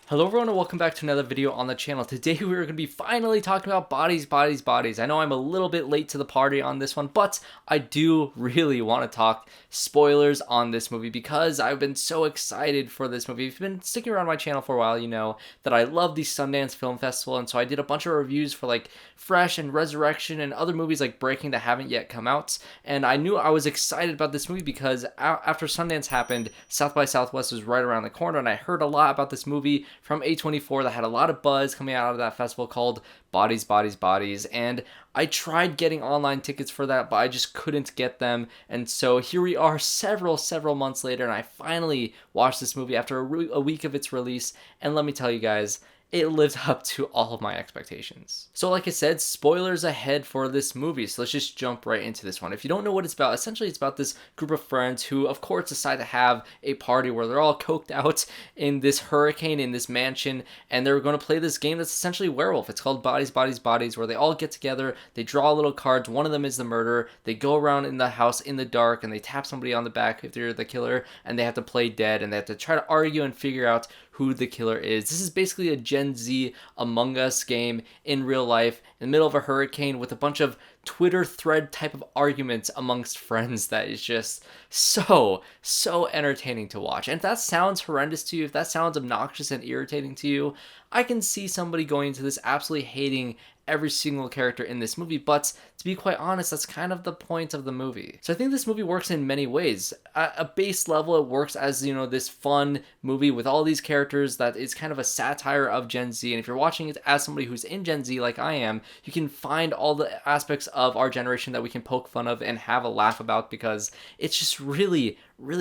Hello everyone and welcome back to another video on the channel. Today we're going to be finally talking about bodies. I know I'm a little bit late to the party on this one, but I do really want to talk spoilers on this movie because I've been so excited for this movie. If you've been sticking around my channel for a while, you know that I love the Sundance Film Festival, and so I did a bunch of reviews for like Fresh and Resurrection and other movies like Breaking that haven't yet come out, and I knew I was excited about this movie because after Sundance happened, South by Southwest was right around the corner, and I heard a lot about this movie from A24 that had a lot of buzz coming out of that festival called Bodies, and I tried getting online tickets for that, but I just couldn't get them, and so here we are several months later, and I finally watched this movie after a week of its release, and let me tell you guys, it lived up to all of my expectations. So like I said, spoilers ahead for this movie, so let's just jump right into this one. If you don't know what it's about, essentially it's about this group of friends who of course decide to have a party where they're all coked out in this hurricane in this mansion, and they're going to play this game that's essentially werewolf. It's called Bodies, where they all get together, they draw little cards, one of them is the murderer, they go around in the house in the dark and they tap somebody on the back if they're the killer, and they have to play dead, and they have to try to argue and figure out who the killer is. This is basically a Gen Z Among Us game in real life in the middle of a hurricane with a bunch of Twitter thread type of arguments amongst friends that is just so entertaining to watch. And if that sounds horrendous to you, if that sounds obnoxious and irritating to you, I can see somebody going into this absolutely hating every single character in this movie, but to be quite honest, that's kind of the point of the movie. So I think this movie works in many ways. At a base level, it works as, you know, this fun movie with all these characters that is kind of a satire of Gen Z, and if you're watching it as somebody who's in Gen Z like I am, you can find all the aspects of our generation that we can poke fun of and have a laugh about because it's just really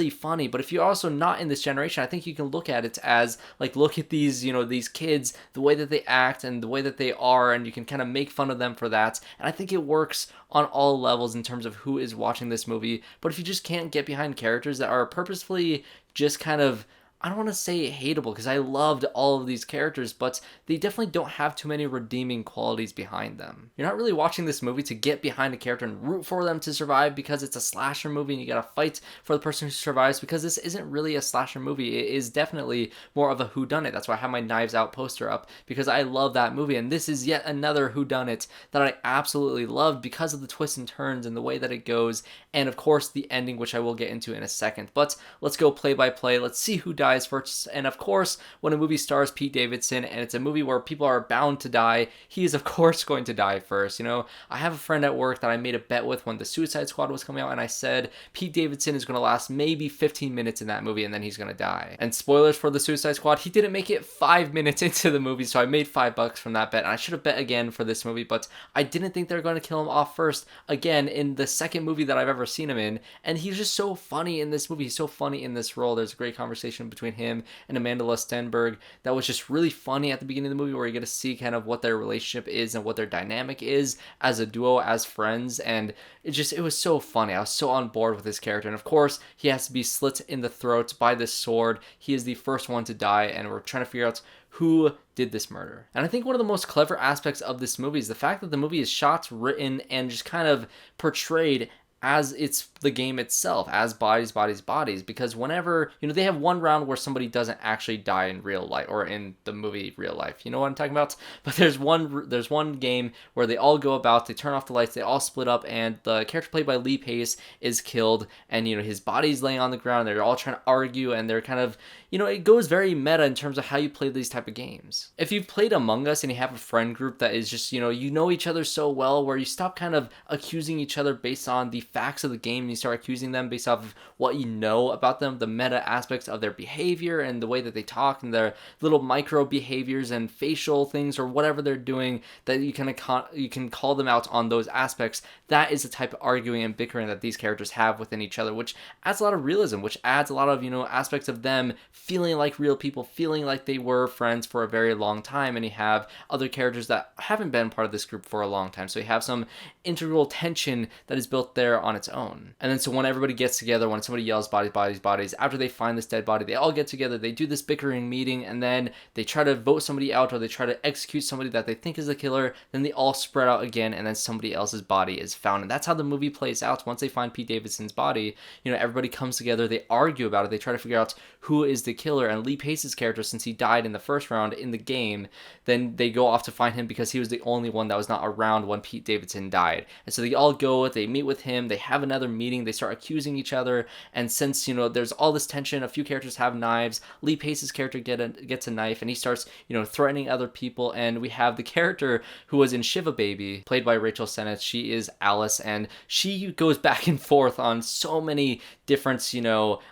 funny. But if you're also not in this generation, I think you can look at it as like, look at these, you know, these kids, the way that they act and the way that they are, and you can kind of make fun of them for that. And I think it works on all levels in terms of who is watching this movie. But if you just can't get behind characters that are purposefully just kind of, I don't want to say hateable because I loved all of these characters, but they definitely don't have too many redeeming qualities behind them. You're not really watching this movie to get behind a character and root for them to survive because it's a slasher movie and you gotta fight for the person who survives, because this isn't really a slasher movie. It is definitely more of a whodunit. That's why I have my Knives Out poster up, because I love that movie, and this is yet another whodunit that I absolutely loved because of the twists and turns and the way that it goes, and of course the ending, which I will get into in a second. But let's go play by play. Let's see who dies first. And of course, when a movie stars Pete Davidson and it's a movie where people are bound to die, he is of course going to die first. You know, I have a friend at work that I made a bet with when the Suicide Squad was coming out, and I said Pete Davidson is going to last maybe 15 minutes in that movie and then he's going to die. And spoilers for the Suicide Squad, he didn't make it 5 minutes into the movie, so I made $5 from that bet, and I should have bet again for this movie, but I didn't think they were going to kill him off first again in the second movie that I've ever seen him in. And he's just so funny in this movie. He's so funny in this role. There's a great conversation between him and Myha'la Stenberg that was just really funny at the beginning of the movie, where you get to see kind of what their relationship is and what their dynamic is as a duo, as friends, and it was so funny. I was so on board with this character, and of course he has to be slit in the throat by this sword. He is the first one to die, and we're trying to figure out who did this murder. And I think one of the most clever aspects of this movie is the fact that the movie is shot, written, and just kind of portrayed as it's the game itself, as bodies, because whenever, you know, they have one round where somebody doesn't actually die in real life, or in the movie real life, you know what I'm talking about? But there's one game where they all go about, they turn off the lights, they all split up, and the character played by Lee Pace is killed, and, you know, his body's laying on the ground, they're all trying to argue, and they're kind of, you know, it goes very meta in terms of how you play these type of games. If you've played Among Us and you have a friend group that is just, you know each other so well, where you stop kind of accusing each other based on the facts of the game and you start accusing them based off of what you know about them, the meta aspects of their behavior and the way that they talk and their little micro behaviors and facial things or whatever they're doing, that you can call them out on those aspects. That is the type of arguing and bickering that these characters have within each other, which adds a lot of realism, which adds a lot of, you know, aspects of them feeling like real people, feeling like they were friends for a very long time. And you have other characters that haven't been part of this group for a long time, so you have some integral tension that is built there there on its own. And then so when everybody gets together, when somebody yells bodies, bodies, bodies, after they find this dead body, they all get together, they do this bickering meeting, and then they try to vote somebody out, or they try to execute somebody that they think is the killer. Then they all spread out again, and then somebody else's body is found. And that's how the movie plays out. Once they find Pete Davidson's body, everybody comes together, they argue about it, they try to figure out who is the killer. And Lee Pace's character, since he died in the first round in the game, then they go off to find him because he was the only one that was not around when Pete Davidson died. And so they all go, they meet with him, they have another meeting, they start accusing each other. And since there's all this tension, a few characters have knives, Lee Pace's character gets a knife, and he starts threatening other people. And we have the character who was in Shiva Baby, played by Rachel Sennott. She is Alice, and she goes back and forth on so many different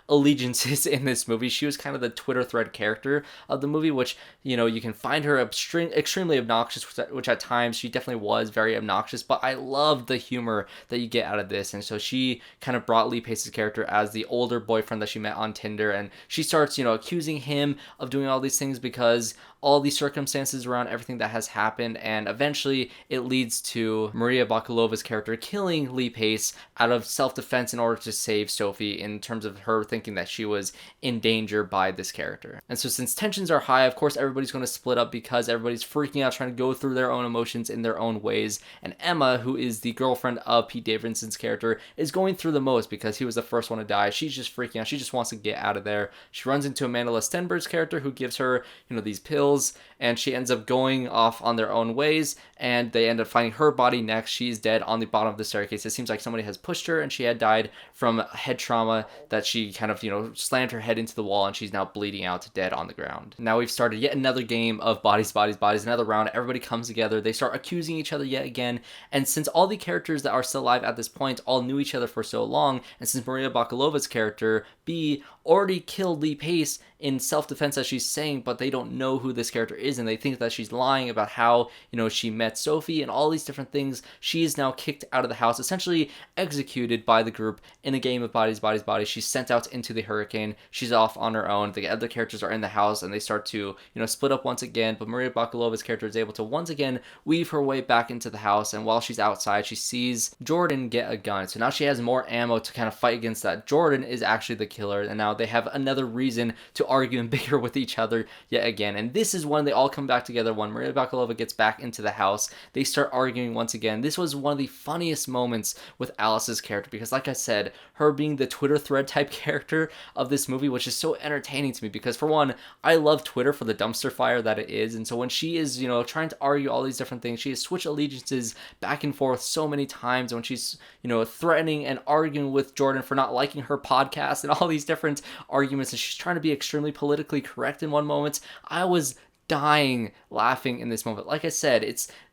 allegiances in this movie. She was kind of the Twitter thread character of the movie, which you can find her extremely obnoxious, which at times she definitely was very obnoxious, but I loved the humor that you get out of this. And so she kind of brought Lee Pace's character as the older boyfriend that she met on Tinder, and she starts accusing him of doing all these things because all these circumstances around everything that has happened. And eventually it leads to Maria Bakalova's character killing Lee Pace out of self-defense in order to save Sophie, in terms of her thinking that she was in danger by this character. And so since tensions are high, of course everybody's going to split up because everybody's freaking out, trying to go through their own emotions in their own ways. And Emma, who is the girlfriend of Pete Davidson's character, is going through the most because he was the first one to die. She's just freaking out. She just wants to get out of there. She runs into Myha'la Stenberg's character, who gives her these pills, and she ends up going off on their own ways, and they end up finding her body next. She's dead on the bottom of the staircase. It seems like somebody has pushed her, and she had died from head trauma, that she kind of slammed her head into the wall, and she's now bleeding out dead on the ground. Now we've started yet another game of bodies, bodies, bodies, another round. Everybody comes together, they start accusing each other yet again, and since all the characters that are still alive at this point all knew each other for so long, and since Maria Bakalova's character B already killed Lee Pace in self-defense, as she's saying, but they don't know who this character is, and they think that she's lying about how she met Sophie and all these different things. She is now kicked out of the house, essentially executed by the group in a game of bodies, bodies, bodies. She's sent out into the hurricane. She's off on her own. The other characters are in the house, and they start to split up once again, but Maria Bakalova's character is able to once again weave her way back into the house. And while she's outside, she sees Jordan get a gun, so now she has more ammo to kind of fight against that. Jordan is actually the killer, and now they have another reason to argue and bicker with each other yet again. And this is when they all come back together. When Maria Bakalova gets back into the house, they start arguing once again. This was one of the funniest moments with Alice's character, because like I said, her being the Twitter thread type character of this movie, which is so entertaining to me, because for one, I love Twitter for the dumpster fire that it is. And so when she is trying to argue all these different things, she has switched allegiances back and forth so many times. When she's threatening and arguing with Jordan for not liking her podcast and all these different arguments, and she's trying to be extremely politically correct in one moment, I was dying laughing in this moment. Like I said,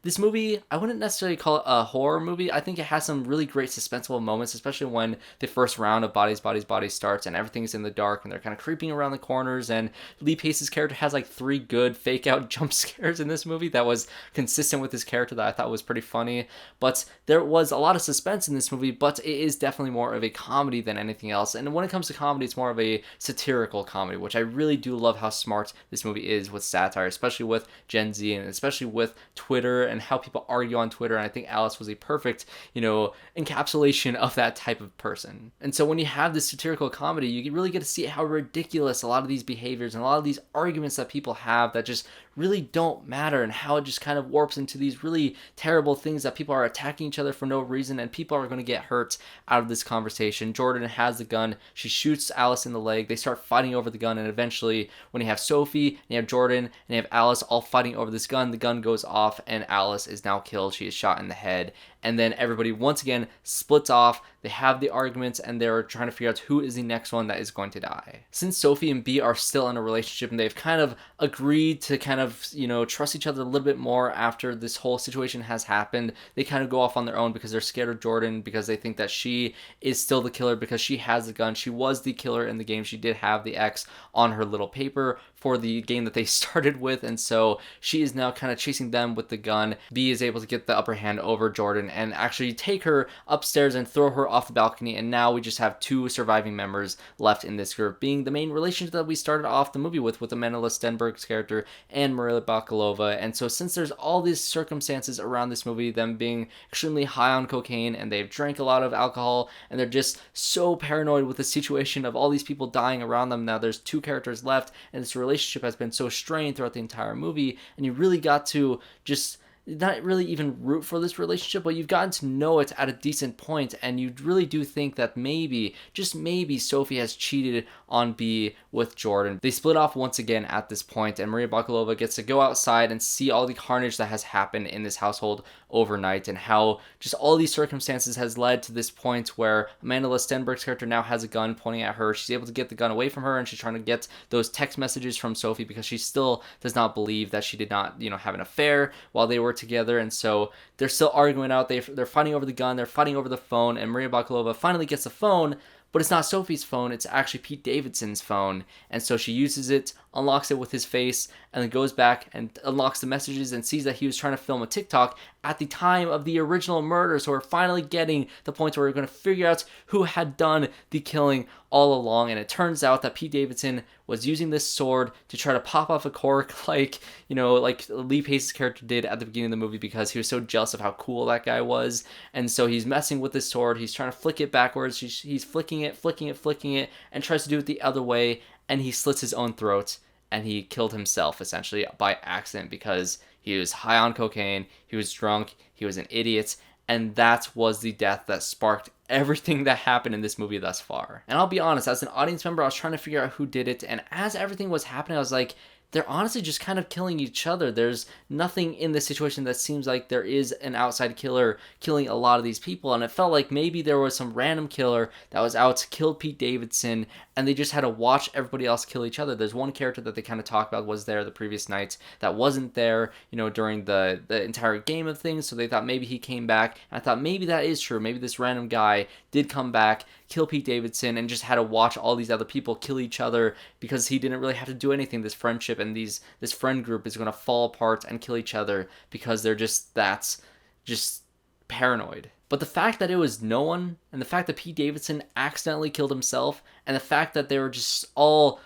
this movie, I wouldn't necessarily call it a horror movie. I think it has some really great suspenseful moments, especially when the first round of bodies, bodies, bodies starts and everything's in the dark and they're kind of creeping around the corners, and Lee Pace's character has like 3 good fake out jump scares in this movie that was consistent with his character, that I thought was pretty funny. But there was a lot of suspense in this movie, but it is definitely more of a comedy than anything else. And when it comes to comedy, it's more of a satirical comedy, which I really do love how smart this movie is with satire, especially with Gen Z and especially with Twitter and how people argue on Twitter. And I think Alice was a perfect, encapsulation of that type of person. And so when you have this satirical comedy, you really get to see how ridiculous a lot of these behaviors and a lot of these arguments that people have that just really don't matter, and how it just kind of warps into these really terrible things that people are attacking each other for no reason, and people are going to get hurt out of this conversation. Jordan has the gun. She shoots Alice in the leg. They start fighting over the gun, and eventually when you have Sophie and you have Jordan and you have Alice all fighting over this gun, the gun goes off and Alice is now killed. She is shot in the head. And then everybody once again splits off. They have the arguments and they're trying to figure out who is the next one that is going to die. Since Sophie and B are still in a relationship and they've kind of agreed to kind of, trust each other a little bit more after this whole situation has happened, they kind of go off on their own because they're scared of Jordan, because they think that she is still the killer because she has the gun. She was the killer in the game. She did have the X on her little paper for the game that they started with, and so she is now kind of chasing them with the gun. B is able to get the upper hand over Jordan and actually take her upstairs and throw her off the balcony. And now we just have 2 surviving members left in this group, being the main relationship that we started off the movie with Myha'la Stenberg's character and Maria Bakalova. And so since there's all these circumstances around this movie, them being extremely high on cocaine and they've drank a lot of alcohol and they're just so paranoid with the situation of all these people dying around them. Now there's 2 characters left, and this relationship has been so strained throughout the entire movie, and you really got to just not really even root for this relationship, but you've gotten to know it at a decent point, and you really do think that maybe, just maybe, Sophie has cheated on B with Jordan. They split off once again at this point, and Maria Bakalova gets to go outside and see all the carnage that has happened in this household overnight, and how just all these circumstances has led to this point where Myha'la Stenberg's character now has a gun pointing at her. She's able to get the gun away from her, and she's trying to get those text messages from Sophie because she still does not believe that she did not, have an affair while they were together. And so they're still arguing out. They're fighting over the gun. They're fighting over the phone. And Maria Bakalova finally gets the phone, but it's not Sophie's phone. It's actually Pete Davidson's phone. And so she uses it, unlocks it with his face, and then goes back and unlocks the messages and sees that he was trying to film a TikTok at the time of the original murder. So we're finally getting the point where we're going to figure out who had done the killing all along. And it turns out that Pete Davidson was using this sword to try to pop off a cork like Lee Pace's character did at the beginning of the movie, because he was so jealous of how cool that guy was. And so he's messing with this sword. He's trying to flick it backwards. He's flicking it, and tries to do it the other way. And he slits his own throat, and he killed himself essentially by accident because he was high on cocaine, he was drunk, he was an idiot, and that was the death that sparked everything that happened in this movie thus far. And I'll be honest, as an audience member, I was trying to figure out who did it, and as everything was happening, I was like, they're honestly just kind of killing each other. There's nothing in this situation that seems like there is an outside killer killing a lot of these people. And it felt like maybe there was some random killer that was out to kill Pete Davidson, and they just had to watch everybody else kill each other. There's one character that they kind of talked about was there the previous night that wasn't there, during the entire game of things. So they thought maybe he came back. And I thought maybe that is true. Maybe this random guy did come back, kill Pete Davidson, and just had to watch all these other people kill each other because he didn't really have to do anything. This friendship and this friend group is going to fall apart and kill each other because they're just paranoid. But the fact that it was no one, and the fact that Pete Davidson accidentally killed himself, and the fact that they were just all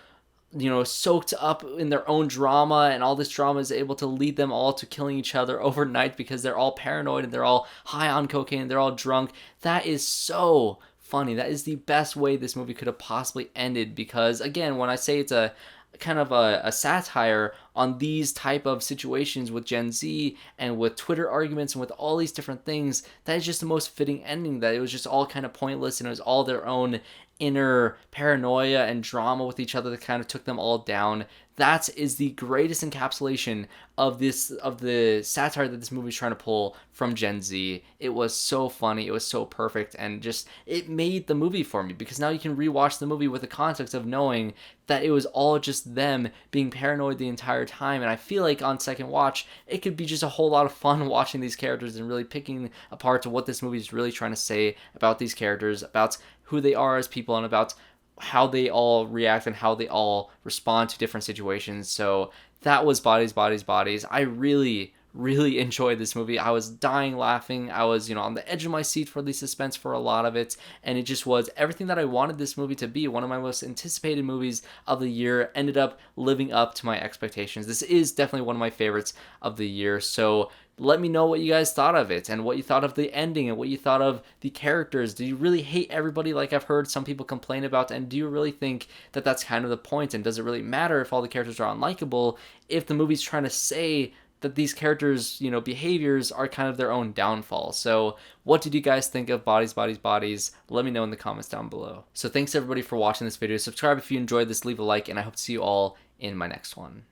soaked up in their own drama, and all this drama is able to lead them all to killing each other overnight because they're all paranoid and they're all high on cocaine and they're all drunk. That is so funny. That is the best way this movie could have possibly ended, because again, when I say it's a kind of a satire on these type of situations with Gen Z and with Twitter arguments and with all these different things, that is just the most fitting ending, that it was just all kind of pointless and it was all their own inner paranoia and drama with each other that kind of took them all down. That is the greatest encapsulation of the satire that this movie is trying to pull from Gen Z. It was so funny, it was so perfect, and just it made the movie for me, because now you can rewatch the movie with the context of knowing that it was all just them being paranoid the entire time. And I feel like on second watch, it could be just a whole lot of fun watching these characters and really picking apart what this movie is really trying to say about these characters, about who they are as people, and about how they all react and how they all respond to different situations. So that was Bodies, Bodies, Bodies. I really enjoyed this movie. I was dying laughing. I was, on the edge of my seat for the suspense for a lot of it. And it just was everything that I wanted this movie to be. One of my most anticipated movies of the year, ended up living up to my expectations. This is definitely one of my favorites of the year. So let me know what you guys thought of it, and what you thought of the ending, and what you thought of the characters. Do you really hate everybody like I've heard some people complain about? And do you really think that that's kind of the point? And does it really matter if all the characters are unlikable, if the movie's trying to say that these characters, behaviors are kind of their own downfall? So what did you guys think of Bodies, Bodies, Bodies? Let me know in the comments down below. So thanks everybody for watching this video. Subscribe if you enjoyed this, leave a like, and I hope to see you all in my next one.